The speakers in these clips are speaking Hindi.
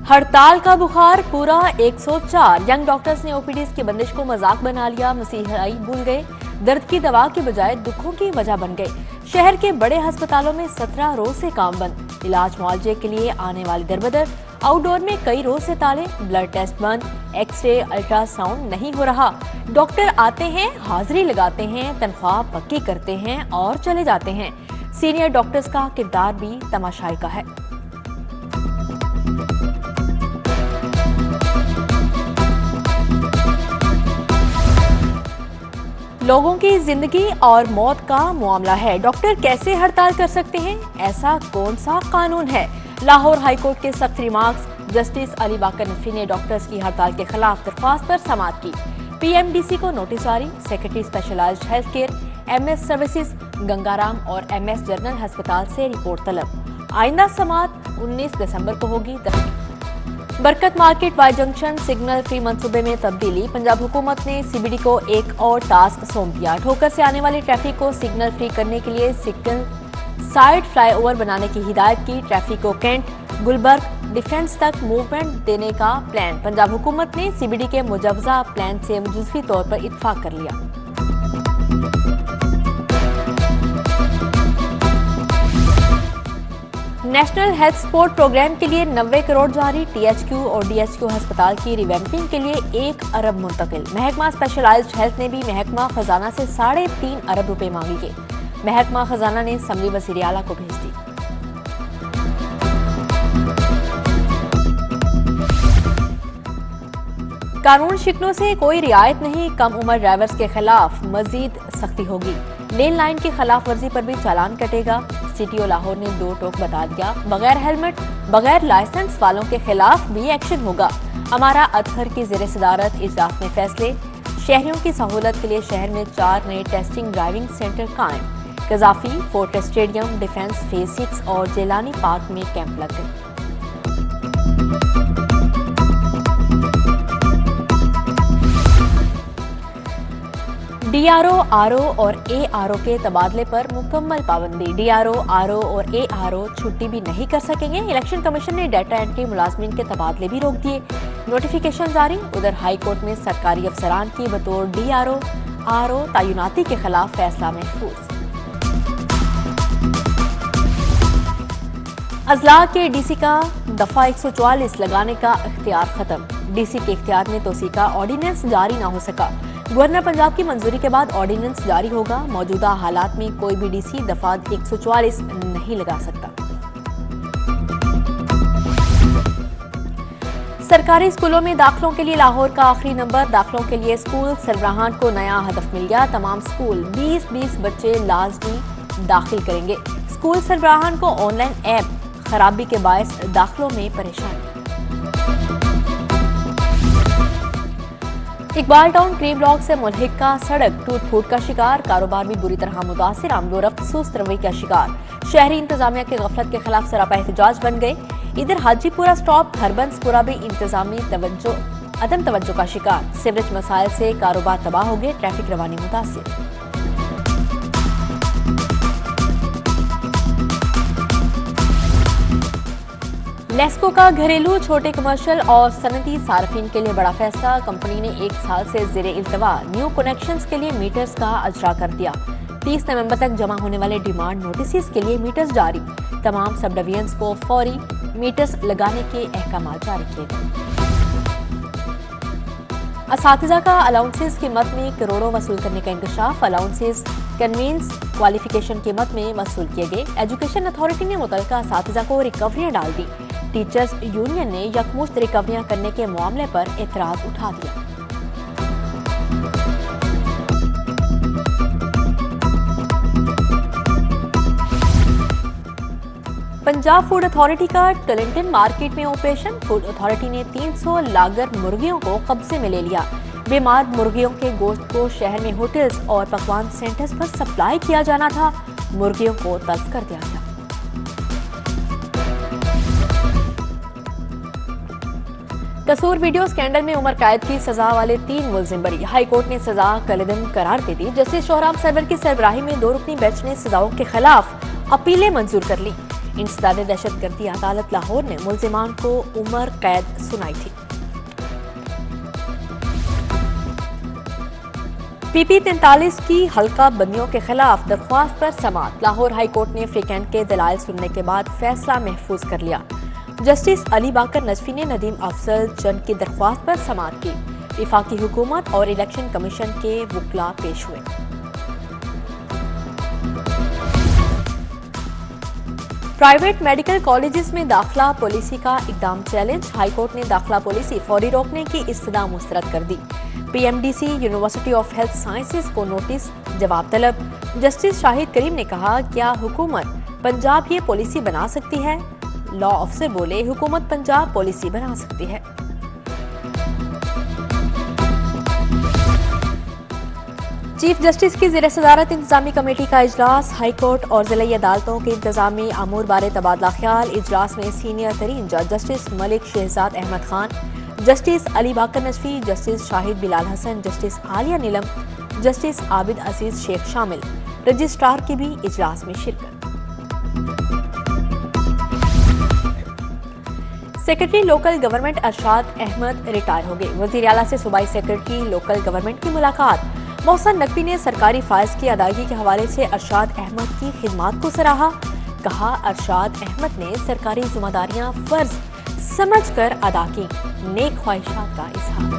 हड़ताल का बुखार पूरा 104। यंग डॉक्टर्स ने ओपीडीज की बंदिश को मजाक बना लिया, मसीहाई भूल गए, दर्द की दवा की बजाय दुखों की वजह बन गए। शहर के बड़े अस्पतालों में 17 रोज से काम बंद, इलाज मुआवजे के लिए आने वाली दरबदर। आउटडोर में कई रोज से ताले, ब्लड टेस्ट बंद, एक्सरे अल्ट्रासाउंड नहीं हो रहा। डॉक्टर आते हैं, हाजिरी लगाते हैं, तनख्वाह पक्की करते हैं और चले जाते हैं। सीनियर डॉक्टर्स का किरदार भी तमाशाई का है। लोगों की जिंदगी और मौत का मामला है, डॉक्टर कैसे हड़ताल कर सकते हैं? ऐसा कौन सा कानून है? लाहौर हाईकोर्ट के सख्त रिमार्क्स। जस्टिस अली बाकर नकवी ने डॉक्टर्स की हड़ताल के खिलाफ दरख्वास्त पर समाअत की। पीएमडीसी को नोटिस जारी। Secretary specialized health care, MS services, Gangaram और एमएस जनरल अस्पताल से रिपोर्ट तलब। आइंदा समाअत 19 दिसंबर को होगी। Barkat market Y junction signal free मंसूबे में तब्दीली। पंजाब हुकूमत ने सीबीडी को एक और टास्क सौंप दिया। ठोकर से आने वाली ट्रैफिक को सिग्नल फ्री करने के लिए सिग्नल साइड फ्लाईओवर बनाने की हिदायत की। ट्रैफिक को कैंट, गुलबर्ग, डिफेंस तक मूवमेंट देने का प्लान। पंजाब हुकूमत ने सीबीडी के मुजवजा प्लान से जुज़वी तौर पर इत्तफाक कर लिया। नेशनल हेल्थ सपोर्ट प्रोग्राम के लिए 90 करोड़ जारी। टीएचक्यू और डीएचक्यू अस्पताल की रिवैम्पिंग के लिए 1 अरब मुंतकिल। महकमा स्पेशलाइज्ड हेल्थ ने भी महकमा खजाना से 3.5 अरब रुपए मांगी के। महकमा खजाना ने असम्बली वज़ीर आला को भेज दी। कानून शिकनों से कोई रियायत नहीं, कम उम्र ड्राइवर्स के खिलाफ मजीद सख्ती होगी। लेन लाइन की खिलाफ वर्जी पर भी चालान कटेगा। सीटीओ लाहौर ने 2 टोक बता दिया। बगैर हेलमेट, बगैर लाइसेंस वालों के खिलाफ भी एक्शन होगा। अमारा अतहर की ज़ेर सदारत इजलास में फैसले। शहरियों की सहूलत के लिए शहर में 4 नए टेस्टिंग ड्राइविंग सेंटर कायम। Gaddafi, fort stadium, defence phase 6 और जेलानी पार्क में कैंप लग गए। डीआरओ, आरओ और एआरओ के तबादले पर मुकम्मल पाबंदी। डीआरओ, आरओ और एआरओ छुट्टी भी नहीं कर सकेंगे। इलेक्शन कमीशन ने डाटा एंट्री मुलाजमीन के तबादले भी रोक दिए। नोटिफिकेशन जारी। उधर हाई कोर्ट में सरकारी अफसरान की बतौर डीआरओ, आरओ तैनाती के खिलाफ फैसला महफूज। अजला के डीसी का दफा 144 लगाने का इख्तियार खत्म। डीसी के इख्तियार में तोसी का ऑर्डिनेंस जारी न हो सका। गवर्नर पंजाब की मंजूरी के बाद ऑर्डिनेंस जारी होगा। मौजूदा हालात में कोई भी डीसी दफा 144 नहीं लगा सकता। सरकारी स्कूलों में दाखिलों के लिए लाहौर का आखिरी नंबर। दाखिलों के लिए स्कूल सरबराहान को नया हदफ मिल गया। तमाम स्कूल 20-20 बच्चे लाजमी दाखिल करेंगे। स्कूल सरबराहान को ऑनलाइन ऐप खराबी के बायस दाखिलों में परेशानी। इकबाल टाउन क्रीम ब्लॉक से मुल्हिक का सड़क टूट फूट का शिकार। कारोबार भी बुरी तरह मुतासिर। आमदोरफ्त सुस्त रवैये का शिकार। शहरी इंतजामिया के गफलत के खिलाफ सरापा एहतजाज बन गए। इधर हाजीपुरा स्टॉप हरबंसपुरा भी इंतजामी अदम तवज्जो का शिकार। सीवरेज मसाइल से कारोबार तबाह हो गए। ट्रैफिक रवानी मुतासिर। नेस्को का घरेलू, छोटे कमर्शियल और सनती सार्फिन के लिए बड़ा फैसला। कंपनी ने 1 साल से ज़ेरे इल्तवा न्यू कनेक्शंस के लिए मीटर्स का अजरा कर दिया। 30 नवंबर तक जमा होने वाले डिमांड नोटिस के लिए मीटर्स जारी। तमाम सब डिवीजन्स को फौरी मीटर्स लगाने के अहकाम जारी किए गए। असातिज़ा का अलाउंसेस कीमत में करोड़ों वसूल करने का इंकशाफ। अलाउंसेस कन्वींस क्वालिफिकेशन कीमत में वसूल किए गए। एजुकेशन अथॉरिटी ने मुतल्लिका असातिज़ा को रिकवरियां डाल दी। टीचर्स यूनियन ने यकमुश्त रिकवरियां करने के मामले पर एतराज उठा दिया। पंजाब फूड अथॉरिटी का टलिंगटन मार्केट में ऑपरेशन। फूड अथॉरिटी ने 300 लागर मुर्गियों को कब्जे में ले लिया। बीमार मुर्गियों के गोश्त को शहर में होटल्स और पकवान सेंटर्स पर सप्लाई किया जाना था। मुर्गियों को तल्फ कर दिया गया। कसूर वीडियो स्कैंडल में उम्र कैद की सजा वाले 3 मुलजिम बरी। हाई कोर्ट ने सजा कलदम करार दे दी। जस्टिस शोहराब सरवर की सरबराही में 2 रुकनी बेंच ने सजाओं के खिलाफ अपीलें मंजूर कर ली। इंसदाद दहशतगर्दी अदालत लाहौर ने मुल्जिमान को उम्र कैद सुनाई थी। PP43 की हल्का बंदियों के खिलाफ दरख्वास्त पर समाअत। लाहौर हाई कोर्ट ने फ्रीकैंट के दलाइल सुनने के बाद फैसला महफूज कर लिया। जस्टिस अली बाकर नजफी ने नदीम अफजल चंद की दरख्वास्त पर समाअत की। वफाकी हुकूमत और इलेक्शन कमीशन के वकला पेश हुए। प्राइवेट मेडिकल कॉलेजेस में दाखिला पॉलिसी का इकदाम चैलेंज। हाईकोर्ट ने दाखिला पॉलिसी फौरी रोकने की इस्तदा मुस्तरद कर दी। PMDC university of health sciences को नोटिस, जवाब तलब। जस्टिस शाहिद करीम ने कहा, क्या हुकूमत पंजाब ये पॉलिसी बना सकती है? लॉ अफसर बोले, हुकूमत पंजाब पॉलिसी बना सकती है। चीफ जस्टिस की ज़ेर सदारत इंतजामी कमेटी का इजलास। हाई कोर्ट और ज़िली अदालतों के इंतजामी अमूर बारे तबादला ख्याल। इजलास में सीनियर तरीन जज justice Malik Shahzad Ahmad Khan, justice Ali Baqar Najafi, justice Shahid Bilal Hasan, justice Aliya Neelam, justice Abid Aziz Sheikh शामिल। रजिस्ट्रार की भी इजलास में शिरकत। Secretary local government Arshad Ahmad retire हो गए। वजीर आला से सूबाई सेक्रेटरी लोकल गवर्नमेंट की मुलाकात। मोहसन नकवी ने सरकारी फाइज की अदायगी के हवाले से अरशाद अहमद की खिदमात को सराहा। कहा, अरशाद अहमद ने सरकारी जिम्मेदारियां फर्ज समझकर अदा की। नेक ख्वाहिशात का इजहार।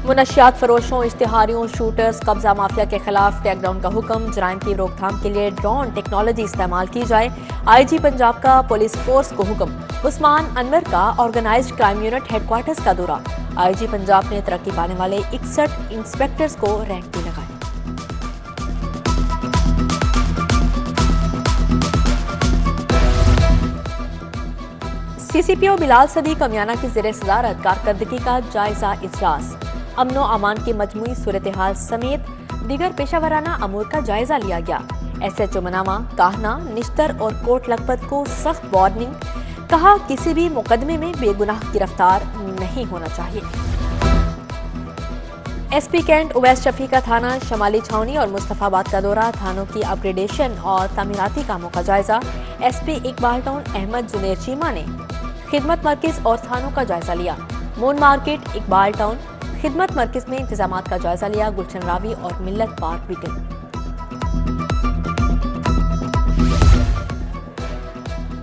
मुनशियात फरोशों, इश्तिहारियों, शूटर्स, कब्जा माफिया के खिलाफ टैकडाउन का हुक्म। जराइम की रोकथाम के लिए ड्रोन टेक्नोलॉजी इस्तेमाल की जाए। IG पंजाब का पुलिस फोर्स को हुक्म। उस्मान अनवर का ऑर्गेनाइज्ड क्राइम यूनिट हेडक्वार्टर्स का दौरा। IG पंजाब ने तरक्की पाने वाले 61 इंस्पेक्टर्स को रैंक भी लगाए। CCPO बिलाल सदी कमियाना की ज़ेर सदारत कारकर्दगी का जायजा इजलास। अमनो अमान की मजमूई सूरत हाल समेत दीगर पेशावराना अमूर का जायजा लिया गया। SHO मनामा, काहना, निश्तर और कोट लखपत को सख्त वार्निंग। कहा, किसी भी मुकदमे में बेगुनाह गिरफ्तार नहीं होना चाहिए। SP कैंट उवैस शफी का थाना शमाली छावनी और मुस्तफाबाद का दौरा। थानों की अपग्रेडेशन और तमीराती कामों का जायजा। SP इकबाल टाउन अहमद जुनेर चीमा ने खिदमत मरकज और थानों का जायजा लिया। मून मार्केट, इकबाल टाउन खिदमत मरकज में इंतजामात का जायजा लिया। गुलशन रावी और मिल्लत पार्क भी गए।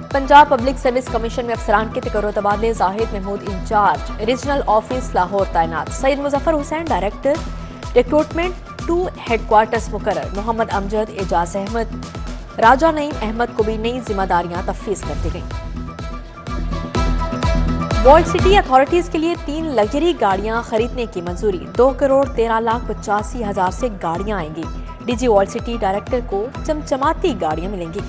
पंजाब पब्लिक सर्विस कमीशन में अफसरान के तकर्रो तबादले। Zahid Mahmood in charge regional office Lahore तैनात। Saeed Muzaffar Hussain director recruitment 2 headquarters मुकर्रर। मोहम्मद अमजद, एजाज अहमद, राजा नईम अहमद को भी नई जिम्मेदारियां तफवीज कर दी गई। वर्ल्ड सिटी अथॉरिटीज के लिए 3 लग्जरी गाड़ियां खरीदने की मंजूरी। 2,13,85,000 से गाड़ियां आएंगी। DG वर्ल्ड सिटी डायरेक्टर को चमचमाती गाड़ियां मिलेंगी।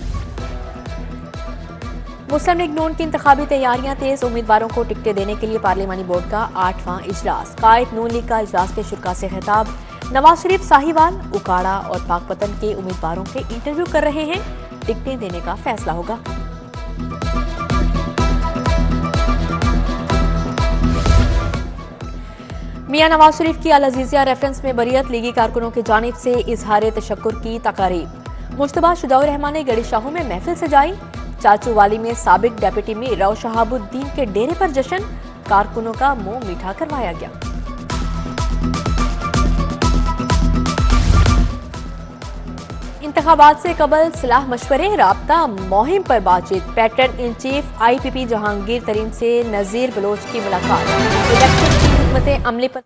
मुस्लिम लीग नून की इंतखाबी तैयारियां तेज। उम्मीदवारों को टिकटें देने के लिए पार्लिमानी बोर्ड का 8वां इजलास। कायद नून लीग का इजलास के शुरा से खिताब। नवाज शरीफ साहिवाल, उकाड़ा और पाकपतन के उम्मीदवारों के इंटरव्यू कर रहे हैं। टिकटें देने का फैसला होगा। मियां नवाज शरीफ की अल अजीजिया रेफरेंस में बरियत। लीगी कारकुनों की जानिब से इजहार तशक्कुर की तकारीब। मुश्तबा शुजाउर रहमान ने गड़ी शाहू में महफिल सजाई। चाचू वाली में साबिक डेप्यूटी मीर राव शहाबुद्दीन के डेरे पर जश्न। कारकुनों का मुंह मीठा करवाया गया। इंतखाबात से कबल सलाह मशवरे, राब्ता मुहिम पर बातचीत। Pattern in chief IPP Jahangir तरीन से नजीर बलोच की मुलाकात। इलेक्शन की हिकमत अमली पर